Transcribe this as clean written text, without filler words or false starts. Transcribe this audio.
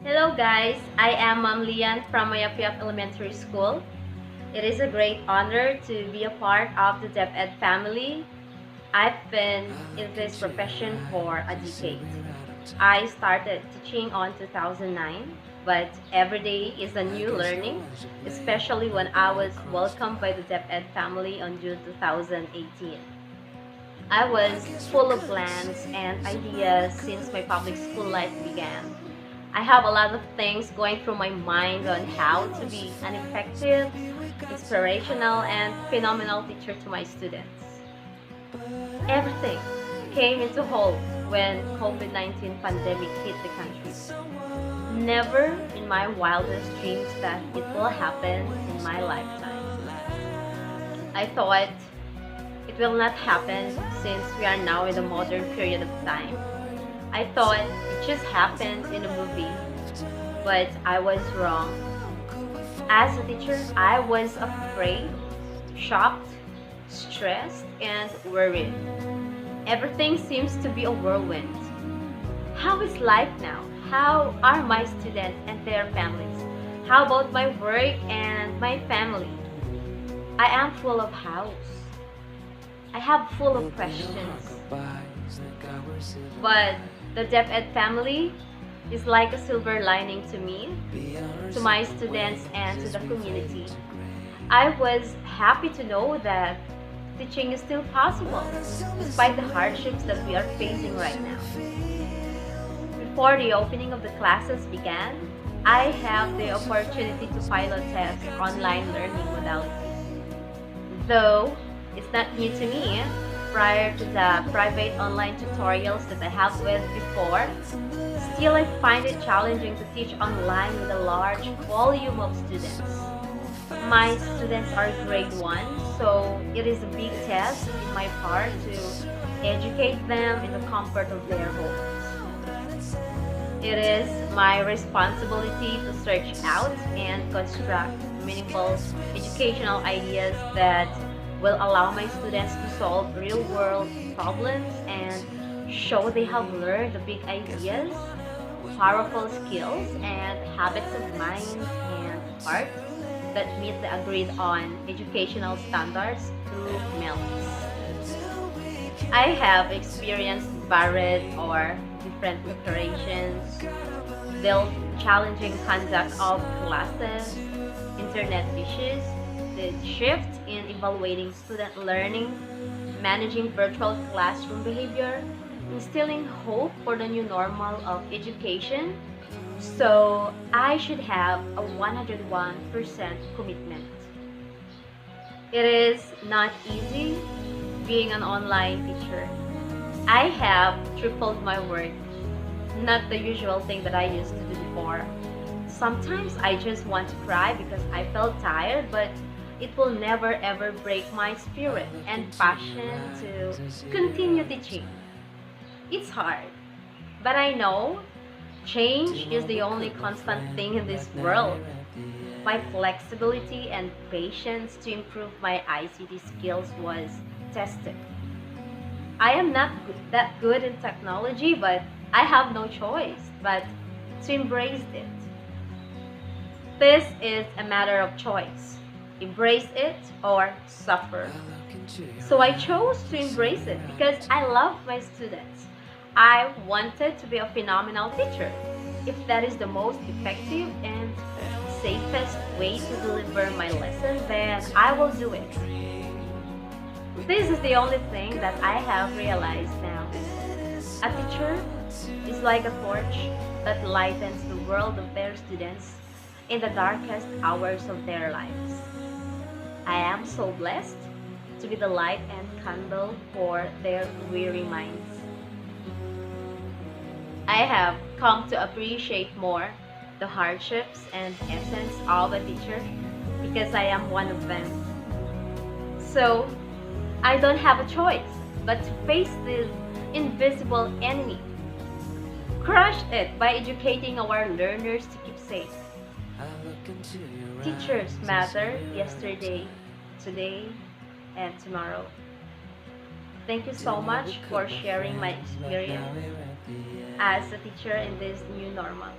Hello guys, I am Ma'am Lian from Mayapyap Elementary School. It is a great honor to be a part of the DepEd family. I've been in this profession for a decade. I started teaching on 2009, but every day is a new learning, especially when I was welcomed by the DepEd family on June 2018. I was full of plans and ideas since my public school life began. I have a lot of things going through my mind on how to be an effective, inspirational, and phenomenal teacher to my students. Everything came into halt when COVID-19 pandemic hit the country. Never in my wildest dreams that it will happen in my lifetime. I thought it will not happen since we are now in the modern period of time. I thought it just happened in a movie, but I was wrong. As a teacher, I was afraid, shocked, stressed, and worried. Everything seems to be a whirlwind. How is life now? How are my students and their families? How about my work and my family? I am full of house. I have full of questions. But the DepEd family is like a silver lining to me, to my students, and to the community. I was happy to know that teaching is still possible, despite the hardships that we are facing right now. Before the opening of the classes began, I have the opportunity to pilot test online learning modality. Though it's not new to me, prior to the private online tutorials that I have with before, still I find it challenging to teach online with a large volume of students. My students are grade 1, so it is a big test in my part to educate them in the comfort of their homes. It is my responsibility to search out and construct meaningful educational ideas that will allow my students to solve real-world problems and show they have learned the big ideas, powerful skills, and habits of mind and heart that meet the agreed-on educational standards through MELTs. I have experienced varied or different preparations, built challenging conduct of classes, internet issues, the shift in evaluating student learning, managing virtual classroom behavior, instilling hope for the new normal of education. So I should have a 101% commitment. It is not easy being an online teacher. I have tripled my work, not the usual thing that I used to do before. Sometimes I just want to cry because I felt tired, but it will never ever break my spirit and passion to continue teaching. It's hard, but I know change is the only constant thing in this world. My flexibility and patience to improve my ICT skills was tested. I am not that good in technology, but I have no choice but to embrace it. This is a matter of choice. Embrace it or suffer. So I chose to embrace it because I love my students. I wanted to be a phenomenal teacher. If that is the most effective and safest way to deliver my lesson, then I will do it. This is the only thing that I have realized now. A teacher is like a torch that lightens the world of their students in the darkest hours of their lives. I am so blessed to be the light and candle for their weary minds. I have come to appreciate more the hardships and essence of a teacher because I am one of them. So, I don't have a choice but to face this invisible enemy. Crush it by educating our learners to keep safe. Teachers matter yesterday, today, and tomorrow. Thank you so much for sharing my experience as a teacher in this new normal.